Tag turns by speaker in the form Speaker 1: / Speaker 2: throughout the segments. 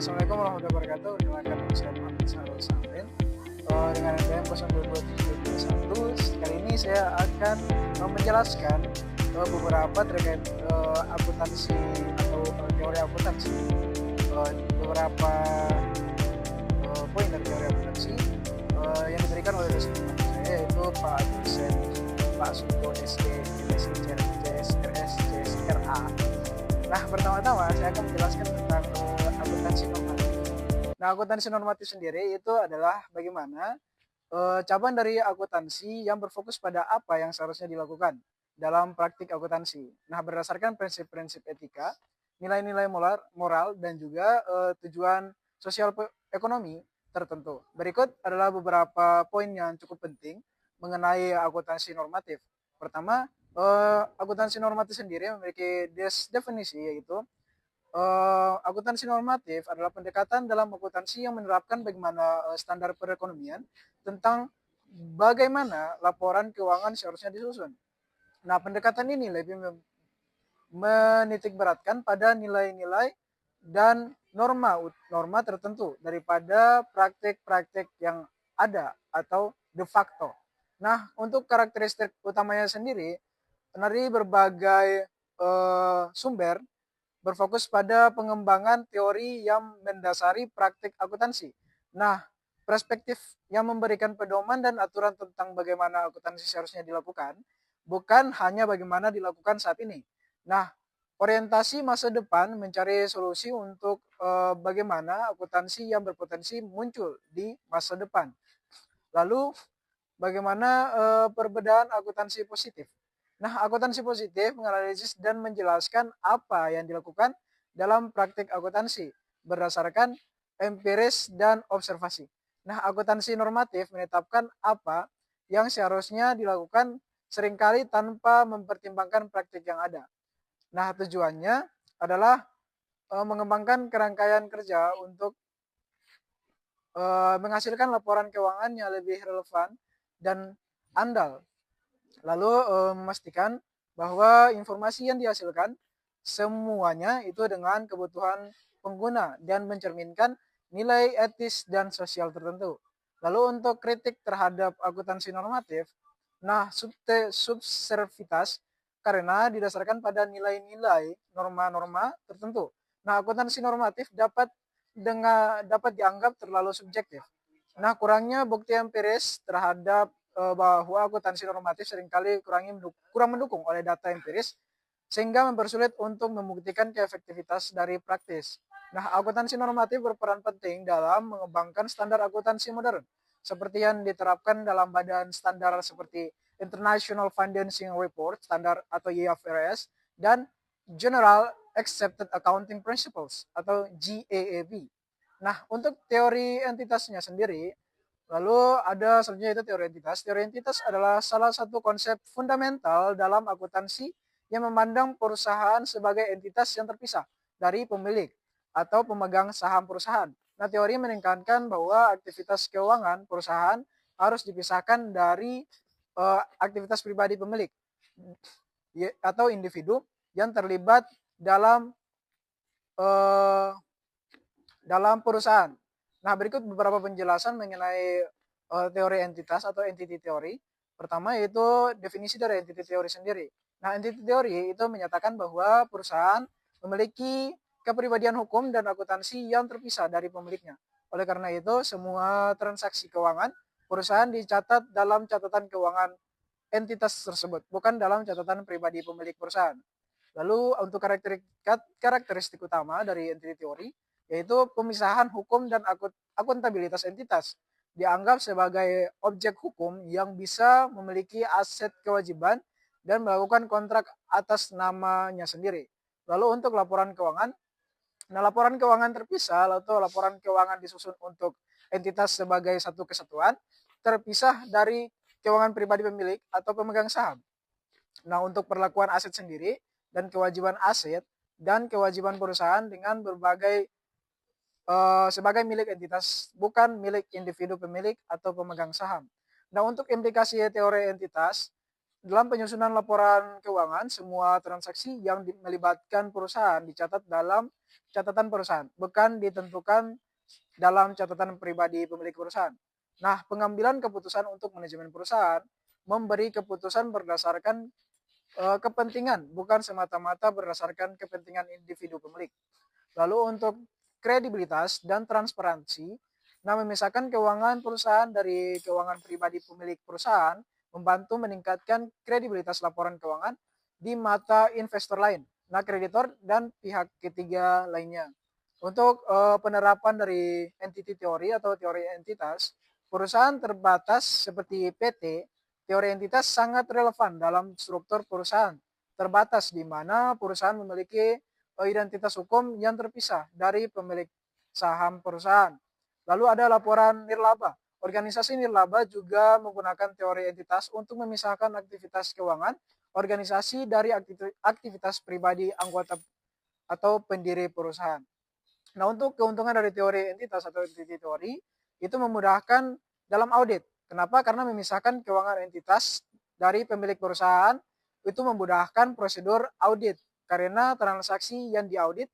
Speaker 1: Assalamualaikum warahmatullahi wabarakatuh. Perkenalkan nama saya Muhammad Sarul Samrin dengan NPM 022721. Kali ini saya akan menjelaskan beberapa terkait akuntansi atau teori akuntansi. Beberapa poin dari teori akuntansi yang diberikan oleh dosen saya yaitu Pak dosen Pak Suko SD JSRA. Nah, pertama-tama saya akan menjelaskan tentang akuntansi normatif. Nah, akuntansi normatif sendiri itu adalah bagaimana cabang dari akuntansi yang berfokus pada apa yang seharusnya dilakukan dalam praktik akuntansi. Nah, berdasarkan prinsip-prinsip etika, nilai-nilai moral dan juga tujuan sosial ekonomi tertentu. Berikut adalah beberapa poin yang cukup penting mengenai akuntansi normatif. Pertama, akuntansi normatif sendiri memiliki definisi yaitu akuntansi normatif adalah pendekatan dalam akuntansi yang menerapkan bagaimana standar perekonomian tentang bagaimana laporan keuangan seharusnya disusun. Nah, pendekatan ini lebih menitikberatkan pada nilai-nilai dan norma tertentu daripada praktik-praktik yang ada atau de facto. Nah, untuk karakteristik utamanya sendiri, dari berbagai sumber berfokus pada pengembangan teori yang mendasari praktik akuntansi. Nah, perspektif yang memberikan pedoman dan aturan tentang bagaimana akuntansi seharusnya dilakukan, bukan hanya bagaimana dilakukan saat ini. Nah, orientasi masa depan mencari solusi untuk bagaimana akuntansi yang berpotensi muncul di masa depan. Lalu, bagaimana perbedaan akuntansi positif? Nah, akuntansi positif menganalisis dan menjelaskan apa yang dilakukan dalam praktik akuntansi berdasarkan empiris dan observasi. Nah, akuntansi normatif menetapkan apa yang seharusnya dilakukan seringkali tanpa mempertimbangkan praktik yang ada. Nah, tujuannya adalah mengembangkan kerangkaian kerja untuk menghasilkan laporan keuangan yang lebih relevan dan andal. Lalu memastikan bahwa informasi yang dihasilkan semuanya itu dengan kebutuhan pengguna dan mencerminkan nilai etis dan sosial tertentu. Lalu untuk kritik terhadap akuntansi normatif, nah subservitas karena didasarkan pada nilai-nilai norma-norma tertentu. Nah, akuntansi normatif dapat dianggap terlalu subjektif. Nah, kurangnya bukti empiris terhadap bahwa akuntansi normatif seringkali kurang mendukung oleh data empiris sehingga mempersulit untuk membuktikan keefektivitas dari praktis. Nah, akuntansi normatif berperan penting dalam mengembangkan standar akuntansi modern seperti yang diterapkan dalam badan standar seperti International Financing Report standar atau IFRS dan General Accepted Accounting Principles atau GAAP. Nah, untuk teori entitasnya sendiri, lalu ada selanjutnya itu teori entitas. Teori entitas adalah salah satu konsep fundamental dalam akuntansi yang memandang perusahaan sebagai entitas yang terpisah dari pemilik atau pemegang saham perusahaan. Nah, teori menekankan bahwa aktivitas keuangan perusahaan harus dipisahkan dari aktivitas pribadi pemilik atau individu yang terlibat dalam perusahaan. Nah, berikut beberapa penjelasan mengenai teori entitas atau entity theory. Pertama yaitu definisi dari entity theory sendiri. Nah, entity theory itu menyatakan bahwa perusahaan memiliki kepribadian hukum dan akuntansi yang terpisah dari pemiliknya. Oleh karena itu, semua transaksi keuangan perusahaan dicatat dalam catatan keuangan entitas tersebut, bukan dalam catatan pribadi pemilik perusahaan. Lalu untuk karakteristik utama dari entity theory yaitu pemisahan hukum dan akuntabilitas entitas dianggap sebagai objek hukum yang bisa memiliki aset kewajiban dan melakukan kontrak atas namanya sendiri. Lalu untuk laporan keuangan, nah laporan keuangan terpisah atau laporan keuangan disusun untuk entitas sebagai satu kesatuan terpisah dari keuangan pribadi pemilik atau pemegang saham. Nah, untuk perlakuan aset sendiri dan kewajiban aset dan kewajiban perusahaan dengan berbagai sebagai milik entitas, bukan milik individu pemilik atau pemegang saham. Nah, untuk implikasi teori entitas, dalam penyusunan laporan keuangan, semua transaksi yang melibatkan perusahaan dicatat dalam catatan perusahaan, bukan ditentukan dalam catatan pribadi pemilik perusahaan. Nah, pengambilan keputusan untuk manajemen perusahaan memberi keputusan berdasarkan kepentingan, bukan semata-mata berdasarkan kepentingan individu pemilik. Lalu untuk kredibilitas dan transparansi, nah memisahkan keuangan perusahaan dari keuangan pribadi pemilik perusahaan membantu meningkatkan kredibilitas laporan keuangan di mata investor lain, nah kreditor dan pihak ketiga lainnya. Untuk penerapan dari entity teori atau teori entitas, perusahaan terbatas seperti PT, teori entitas sangat relevan dalam struktur perusahaan terbatas di mana perusahaan memiliki identitas hukum yang terpisah dari pemilik saham perusahaan. Lalu ada laporan nirlaba. Organisasi nirlaba juga menggunakan teori entitas untuk memisahkan aktivitas keuangan organisasi dari aktivitas pribadi anggota atau pendiri perusahaan. Nah, untuk keuntungan dari teori entitas atau entity teori itu memudahkan dalam audit. Kenapa? Karena memisahkan keuangan entitas dari pemilik perusahaan itu memudahkan prosedur audit karena transaksi yang diaudit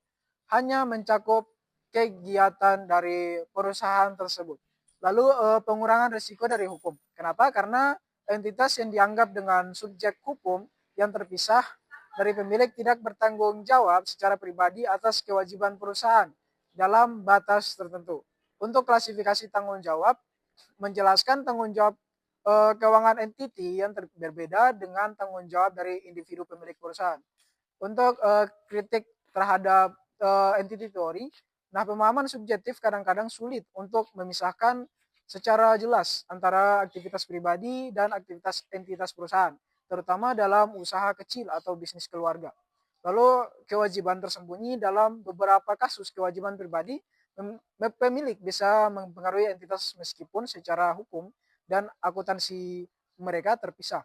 Speaker 1: hanya mencakup kegiatan dari perusahaan tersebut. Lalu pengurangan risiko dari hukum. Kenapa? Karena entitas yang dianggap dengan subjek hukum yang terpisah dari pemilik tidak bertanggung jawab secara pribadi atas kewajiban perusahaan dalam batas tertentu. Untuk klasifikasi tanggung jawab, menjelaskan tanggung jawab keuangan entity yang berbeda dengan tanggung jawab dari individu pemilik perusahaan. Untuk kritik terhadap entity teori, nah pemahaman subjektif kadang-kadang sulit untuk memisahkan secara jelas antara aktivitas pribadi dan aktivitas entitas perusahaan, terutama dalam usaha kecil atau bisnis keluarga. Lalu kewajiban tersembunyi dalam beberapa kasus kewajiban pribadi pemilik bisa mempengaruhi entitas meskipun secara hukum dan akuntansi mereka terpisah.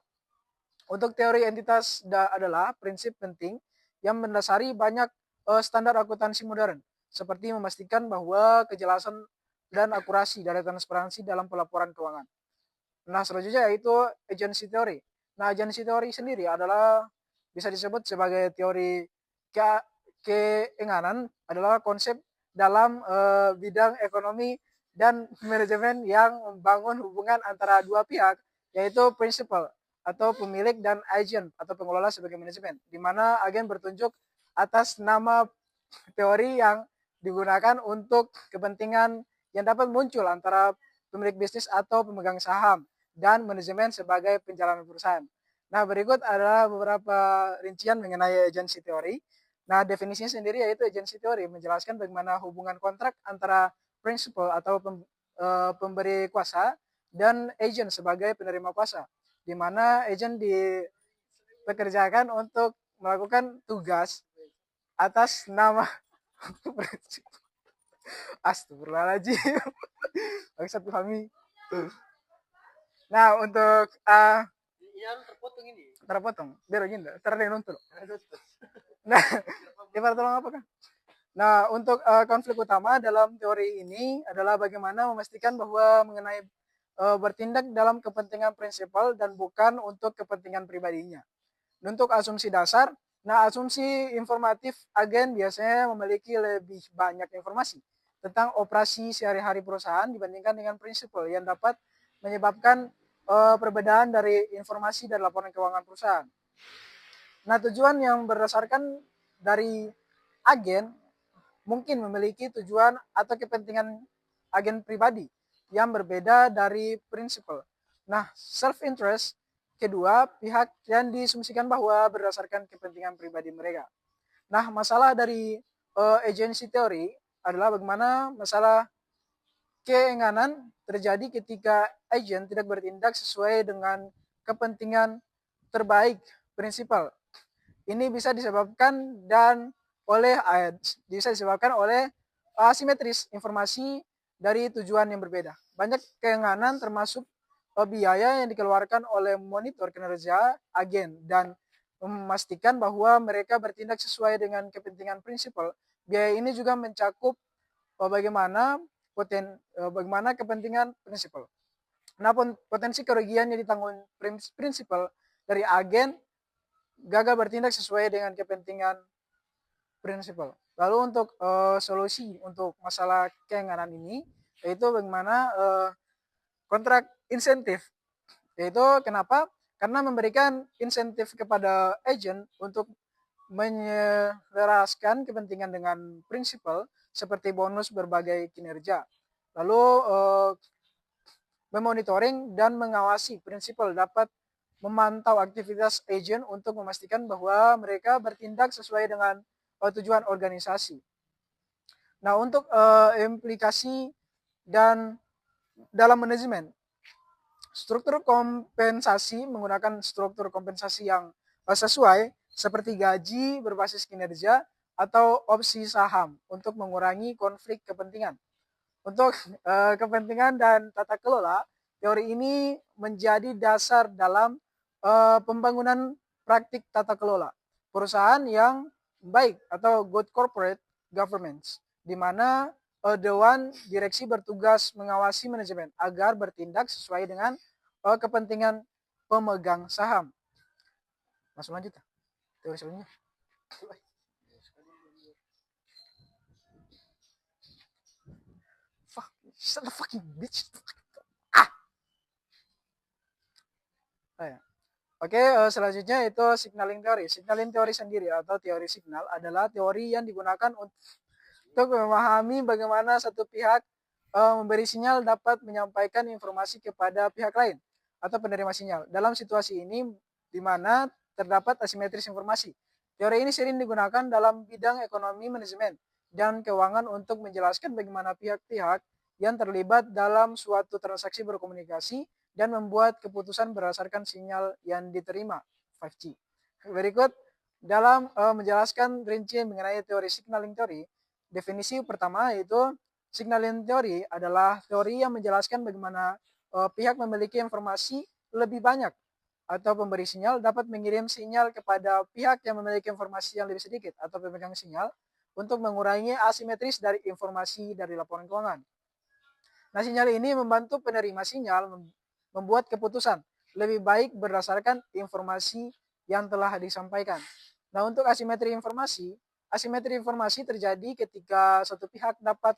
Speaker 1: Untuk teori entitas adalah prinsip penting yang mendasari banyak standar akuntansi modern, seperti memastikan bahwa kejelasan dan akurasi dari transparansi dalam pelaporan keuangan. Nah, selanjutnya yaitu agency theory. Nah, agency theory sendiri adalah bisa disebut sebagai teori keinginan adalah konsep dalam bidang ekonomi dan manajemen yang membangun hubungan antara dua pihak, yaitu principal atau pemilik dan agent atau pengelola sebagai manajemen, di mana agen bertunjuk atas nama teori yang digunakan untuk kepentingan yang dapat muncul antara pemilik bisnis atau pemegang saham dan manajemen sebagai penjalan perusahaan. Nah, berikut adalah beberapa rincian mengenai agency teori. Nah, definisinya sendiri yaitu agency teori menjelaskan bagaimana hubungan kontrak antara principal atau pemberi kuasa dan agent sebagai penerima kuasa, di mana agent dipekerjakan untuk melakukan tugas atas nama principal. Astagfirullahaladzim. Maksud kami. Nah, untuk
Speaker 2: yang terpotong ini.
Speaker 1: Terpotong. Biar gini, terlalu nonton. Nah, tolong apa kan? Nah, untuk konflik utama dalam teori ini adalah bagaimana memastikan bahwa mengenai bertindak dalam kepentingan prinsipal dan bukan untuk kepentingan pribadinya. Untuk asumsi dasar, nah asumsi informatif agen biasanya memiliki lebih banyak informasi tentang operasi sehari-hari perusahaan dibandingkan dengan prinsipal yang dapat menyebabkan perbedaan dari informasi dan laporan keuangan perusahaan. Nah, tujuan yang berdasarkan dari agen mungkin memiliki tujuan atau kepentingan agen pribadi yang berbeda dari prinsipal. Nah, self-interest kedua pihak yang disumsikan bahwa berdasarkan kepentingan pribadi mereka. Nah, masalah dari agency theory adalah bagaimana masalah keinginan terjadi ketika agen tidak bertindak sesuai dengan kepentingan terbaik prinsipal. Ini bisa disebabkan oleh asimetris informasi dari tujuan yang berbeda. Banyak keinginan termasuk biaya yang dikeluarkan oleh monitor kinerja agen dan memastikan bahwa mereka bertindak sesuai dengan kepentingan prinsipal. Biaya ini juga mencakup bagaimana kepentingan prinsipal. Nah, potensi kerugian yang ditanggung prinsipal dari agen gagal bertindak sesuai dengan kepentingan prinsipal. Lalu untuk solusi untuk masalah keengganan ini, yaitu bagaimana kontrak insentif. Yaitu kenapa? Karena memberikan insentif kepada agent untuk menyelaraskan kepentingan dengan prinsipal seperti bonus berbagai kinerja. Lalu memonitoring dan mengawasi prinsipal dapat memantau aktivitas agent untuk memastikan bahwa mereka bertindak sesuai dengan tujuan organisasi. Nah, untuk implikasi dan dalam manajemen, struktur kompensasi menggunakan struktur kompensasi yang sesuai seperti gaji berbasis kinerja atau opsi saham untuk mengurangi konflik kepentingan. Untuk kepentingan dan tata kelola, teori ini menjadi dasar dalam pembangunan praktik tata kelola perusahaan yang baik atau good corporate governance, di mana dewan direksi bertugas mengawasi manajemen agar bertindak sesuai dengan kepentingan pemegang saham. Masuk lanjut, teori selanjutnya. Fuck, shut the fucking bitch. Oke, selanjutnya itu signaling teori. Signaling teori sendiri atau teori signal adalah teori yang digunakan untuk memahami bagaimana satu pihak memberi sinyal dapat menyampaikan informasi kepada pihak lain atau penerima sinyal. Dalam situasi ini di mana terdapat asimetris informasi. Teori ini sering digunakan dalam bidang ekonomi manajemen dan keuangan untuk menjelaskan bagaimana pihak-pihak yang terlibat dalam suatu transaksi berkomunikasi dan membuat keputusan berdasarkan sinyal yang diterima 5G. Berikut dalam menjelaskan rinci mengenai teori signaling teori, definisi pertama yaitu signaling teori adalah teori yang menjelaskan bagaimana pihak memiliki informasi lebih banyak atau pemberi sinyal dapat mengirim sinyal kepada pihak yang memiliki informasi yang lebih sedikit atau pemegang sinyal untuk mengurangi asimetris dari informasi dari laporan keuangan. Nah, sinyal ini membantu penerima sinyal membuat keputusan lebih baik berdasarkan informasi yang telah disampaikan. Nah, untuk asimetri informasi terjadi ketika satu pihak dapat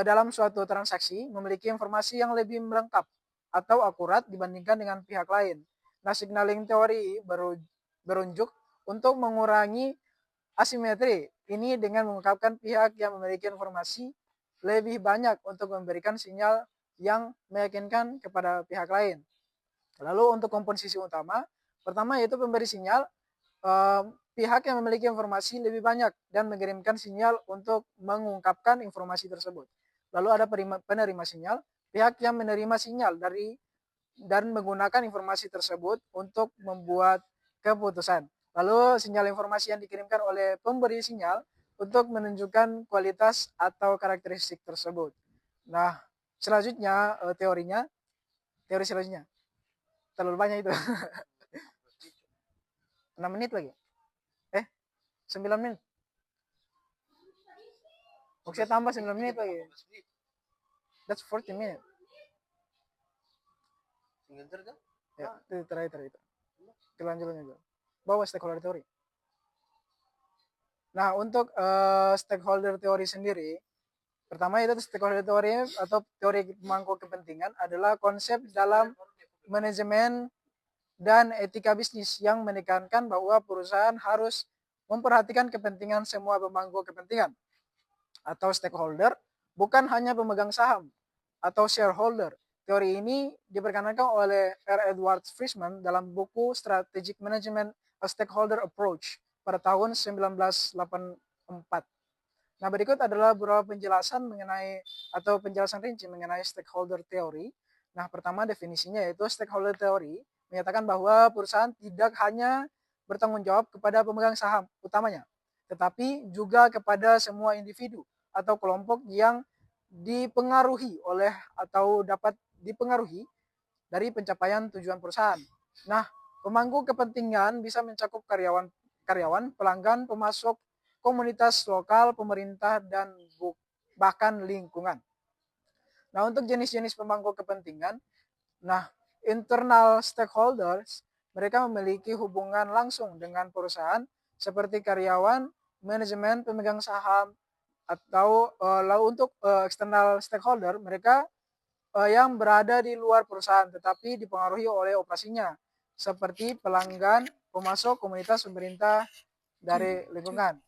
Speaker 1: dalam suatu transaksi memiliki informasi yang lebih lengkap atau akurat dibandingkan dengan pihak lain. Nah, signaling teori berunjuk untuk mengurangi asimetri ini dengan mengungkapkan pihak yang memiliki informasi lebih banyak untuk memberikan sinyal yang meyakinkan kepada pihak lain. Lalu untuk komposisi utama, pertama yaitu pemberi sinyal, pihak yang memiliki informasi lebih banyak dan mengirimkan sinyal untuk mengungkapkan informasi tersebut. Lalu ada penerima sinyal, pihak yang menerima sinyal dan menggunakan informasi tersebut untuk membuat keputusan. Lalu sinyal informasi yang dikirimkan oleh pemberi sinyal untuk menunjukkan kualitas atau karakteristik tersebut. Nah, selanjutnya teori selanjutnya. Terlalu banyak itu. 6 menit lagi. 9 menit. Oke, saya tambah 9 menit lagi. That's 40 minutes. Ya, itu terakhir itu. Kelanjutannya juga. Bawa stakeholder teori. Nah, untuk stakeholder teori sendiri, pertama itu stakeholder teori atau teori pemangku kepentingan adalah konsep dalam manajemen dan etika bisnis yang menekankan bahwa perusahaan harus memperhatikan kepentingan semua pemangku kepentingan atau stakeholder, bukan hanya pemegang saham atau shareholder. Teori ini diperkenalkan oleh R. Edward Friedman dalam buku Strategic Management a Stakeholder Approach pada tahun 1984. Nah, berikut adalah beberapa penjelasan mengenai atau penjelasan rinci mengenai stakeholder teori. Nah, pertama definisinya yaitu stakeholder teori menyatakan bahwa perusahaan tidak hanya bertanggung jawab kepada pemegang saham utamanya, tetapi juga kepada semua individu atau kelompok yang dipengaruhi oleh atau dapat dipengaruhi dari pencapaian tujuan perusahaan. Nah, pemangku kepentingan bisa mencakup karyawan, pelanggan, pemasok, komunitas lokal, pemerintah, dan bahkan lingkungan. Nah, untuk jenis-jenis pemangku kepentingan, nah, internal stakeholders mereka memiliki hubungan langsung dengan perusahaan seperti karyawan, manajemen, pemegang saham, atau lalu untuk external stakeholder, mereka yang berada di luar perusahaan tetapi dipengaruhi oleh operasinya, seperti pelanggan, pemasok, komunitas, pemerintah, dari lingkungan.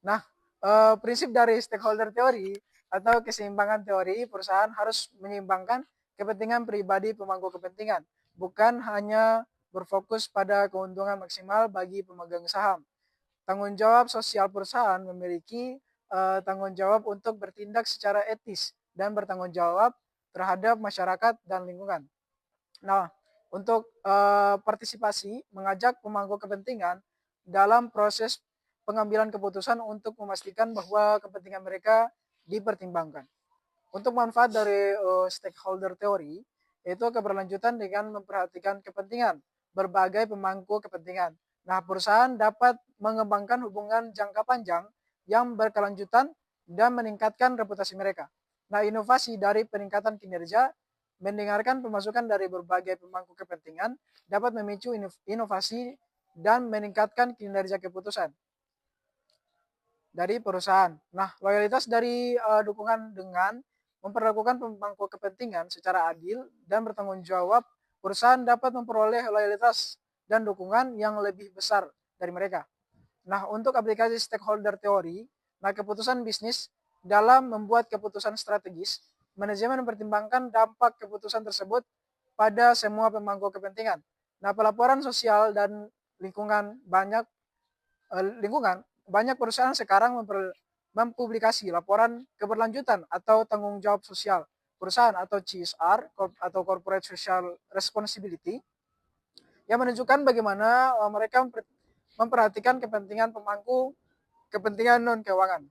Speaker 1: Nah, prinsip dari stakeholder teori atau keseimbangan teori, perusahaan harus menyeimbangkan kepentingan pribadi pemangku kepentingan, bukan hanya berfokus pada keuntungan maksimal bagi pemegang saham. Tanggung jawab sosial perusahaan memiliki tanggung jawab untuk bertindak secara etis dan bertanggung jawab terhadap masyarakat dan lingkungan. Nah, untuk partisipasi mengajak pemangku kepentingan dalam proses pengambilan keputusan untuk memastikan bahwa kepentingan mereka dipertimbangkan. Untuk manfaat dari stakeholder teori, yaitu keberlanjutan dengan memperhatikan kepentingan berbagai pemangku kepentingan. Nah, perusahaan dapat mengembangkan hubungan jangka panjang yang berkelanjutan dan meningkatkan reputasi mereka. Nah, inovasi dari peningkatan kinerja, mendengarkan pemasukan dari berbagai pemangku kepentingan dapat memicu inovasi dan meningkatkan kinerja keputusan dari perusahaan. Nah, loyalitas dari dukungan dengan memperlakukan pemangku kepentingan secara adil dan bertanggung jawab, perusahaan dapat memperoleh loyalitas dan dukungan yang lebih besar dari mereka. Nah, untuk aplikasi stakeholder teori, nah keputusan bisnis dalam membuat keputusan strategis, manajemen mempertimbangkan dampak keputusan tersebut pada semua pemangku kepentingan. Nah, pelaporan sosial dan banyak perusahaan sekarang mempublikasi laporan keberlanjutan atau tanggung jawab sosial perusahaan atau CSR atau Corporate Social Responsibility yang menunjukkan bagaimana mereka memperhatikan kepentingan pemangku kepentingan non keuangan.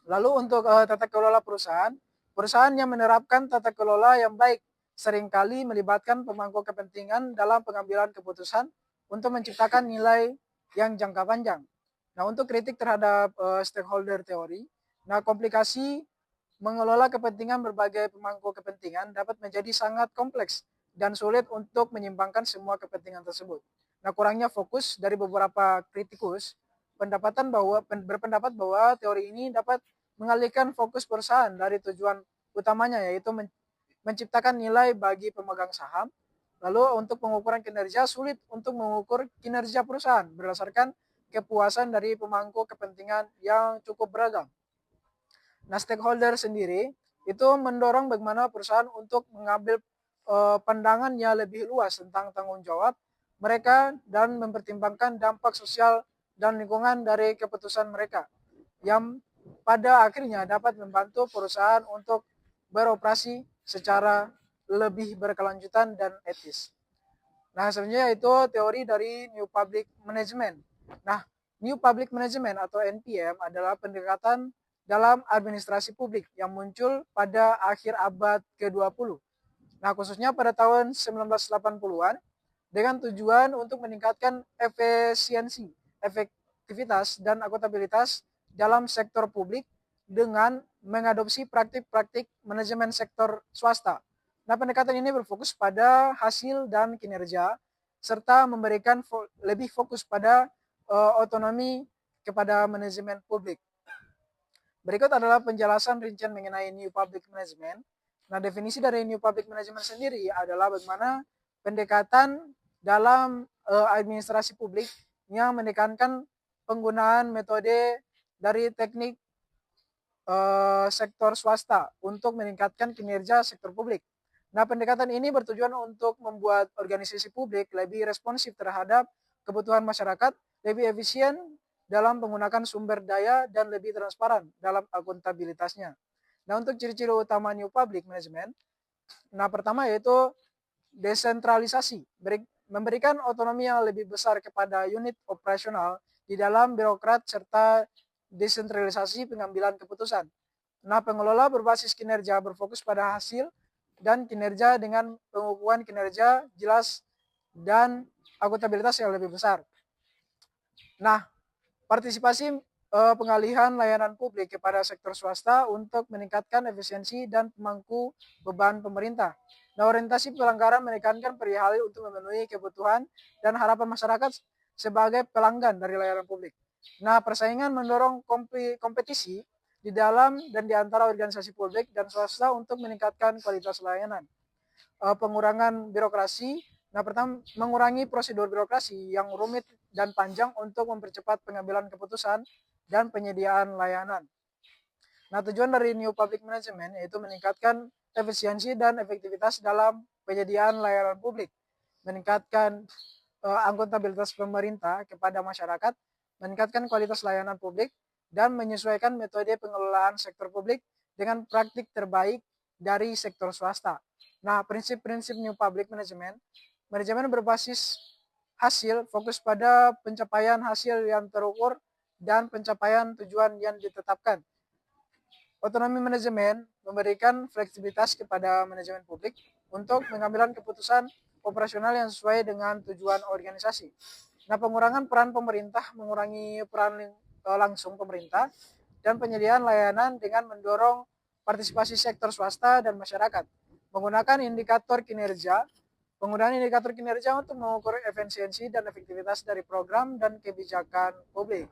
Speaker 1: Lalu untuk tata kelola perusahaan, perusahaan yang menerapkan tata kelola yang baik seringkali melibatkan pemangku kepentingan dalam pengambilan keputusan untuk menciptakan nilai yang jangka panjang. Nah, untuk kritik terhadap stakeholder teori, nah komplikasi mengelola kepentingan berbagai pemangku kepentingan dapat menjadi sangat kompleks dan sulit untuk menyimbangkan semua kepentingan tersebut. Nah, kurangnya fokus dari beberapa kritikus berpendapat bahwa teori ini dapat mengalihkan fokus perusahaan dari tujuan utamanya, yaitu menciptakan nilai bagi pemegang saham. Lalu untuk pengukuran kinerja, sulit untuk mengukur kinerja perusahaan berdasarkan kepuasan dari pemangku kepentingan yang cukup beragam. Nah, stakeholder sendiri itu mendorong bagaimana perusahaan untuk mengambil pandangan yang lebih luas tentang tanggung jawab mereka dan mempertimbangkan dampak sosial dan lingkungan dari keputusan mereka yang pada akhirnya dapat membantu perusahaan untuk beroperasi secara lebih berkelanjutan dan etis. Nah, sebenarnya itu teori dari New Public Management. Nah, New Public Management atau NPM adalah pendekatan dalam administrasi publik yang muncul pada akhir abad ke-20. Nah, khususnya pada tahun 1980-an dengan tujuan untuk meningkatkan efisiensi, efektivitas, dan akuntabilitas dalam sektor publik dengan mengadopsi praktik-praktik manajemen sektor swasta. Nah, pendekatan ini berfokus pada hasil dan kinerja serta memberikan lebih fokus pada otonomi kepada manajemen publik. Berikut adalah penjelasan rincian mengenai New Public Management. Nah, definisi dari New Public Management sendiri adalah bagaimana pendekatan dalam administrasi publik yang menekankan penggunaan metode dari teknik sektor swasta untuk meningkatkan kinerja sektor publik. Nah, pendekatan ini bertujuan untuk membuat organisasi publik lebih responsif terhadap kebutuhan masyarakat, lebih efisien dalam menggunakan sumber daya, dan lebih transparan dalam akuntabilitasnya. Nah, untuk ciri-ciri utama New Public Management, nah pertama yaitu desentralisasi, memberikan otonomi yang lebih besar kepada unit operasional di dalam birokrat serta desentralisasi pengambilan keputusan. Nah, pengelola berbasis kinerja berfokus pada hasil dan kinerja dengan pengukuran kinerja jelas dan akuntabilitas yang lebih besar. Nah, partisipasi pengalihan layanan publik kepada sektor swasta untuk meningkatkan efisiensi dan pemangku beban pemerintah. Nah, orientasi pelanggaran menekankan perihal untuk memenuhi kebutuhan dan harapan masyarakat sebagai pelanggan dari layanan publik. Nah, persaingan mendorong kompetisi di dalam dan di antara organisasi publik dan swasta untuk meningkatkan kualitas layanan. Pengurangan birokrasi. Nah, pertama, mengurangi prosedur birokrasi yang rumit dan panjang untuk mempercepat pengambilan keputusan dan penyediaan layanan. Nah, tujuan dari New Public Management yaitu meningkatkan efisiensi dan efektivitas dalam penyediaan layanan publik, meningkatkan akuntabilitas pemerintah kepada masyarakat, meningkatkan kualitas layanan publik, dan menyesuaikan metode pengelolaan sektor publik dengan praktik terbaik dari sektor swasta. Nah, prinsip-prinsip New Public Management, manajemen berbasis hasil, fokus pada pencapaian hasil yang terukur dan pencapaian tujuan yang ditetapkan. Otonomi manajemen memberikan fleksibilitas kepada manajemen publik untuk mengambil keputusan operasional yang sesuai dengan tujuan organisasi. Nah, pengurangan peran pemerintah, mengurangi peran langsung pemerintah, dan penyediaan layanan dengan mendorong partisipasi sektor swasta dan masyarakat. Menggunakan indikator kinerja, penggunaan indikator kinerja untuk mengukur efisiensi dan efektivitas dari program dan kebijakan publik.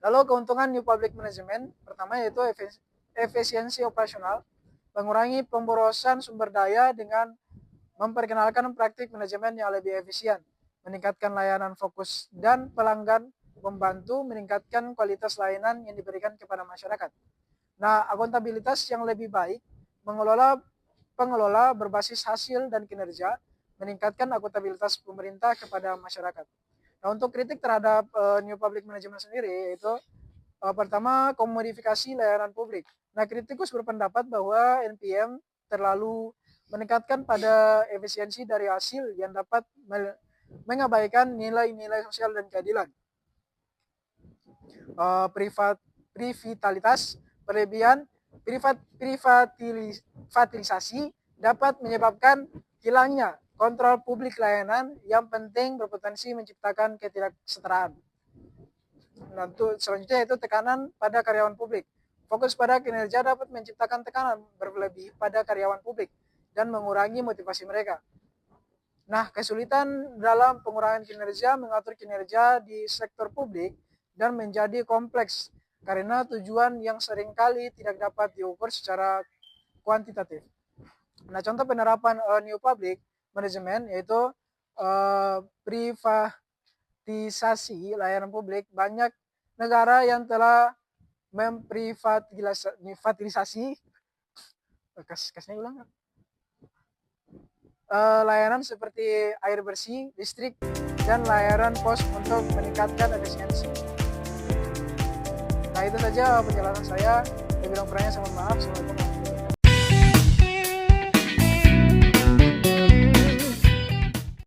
Speaker 1: Lalu keuntungan New Public Management, pertama yaitu efisiensi operasional, mengurangi pemborosan sumber daya dengan memperkenalkan praktik manajemen yang lebih efisien, meningkatkan layanan fokus dan pelanggan, membantu meningkatkan kualitas layanan yang diberikan kepada masyarakat. Nah, akuntabilitas yang lebih baik, pengelola berbasis hasil dan kinerja, meningkatkan akuntabilitas pemerintah kepada masyarakat. Nah, untuk kritik terhadap New Public Management sendiri yaitu pertama, komodifikasi layanan publik. Nah, kritikus berpendapat bahwa NPM terlalu meningkatkan pada efisiensi dari hasil yang dapat mengabaikan nilai-nilai sosial dan keadilan. Privatitas berlebihan, privatisasi dapat menyebabkan hilangnya kontrol publik layanan yang penting berpotensi menciptakan ketidaksetaraan. Nah, selanjutnya itu tekanan pada karyawan publik. Fokus pada kinerja dapat menciptakan tekanan berlebih pada karyawan publik dan mengurangi motivasi mereka. Nah, kesulitan dalam pengurangan kinerja mengatur kinerja di sektor publik dan menjadi kompleks karena tujuan yang seringkali tidak dapat diukur secara kuantitatif. Nah, contoh penerapan New Public Management yaitu privatisasi layanan publik. Banyak negara yang telah memprivatisasi kasihnya ulang layanan seperti air bersih, listrik, dan layanan pos untuk meningkatkan efisiensi. Nah, itu saja penjelasan saya. Saya bilang kurangnya, mohon maaf. Assalamualaikum.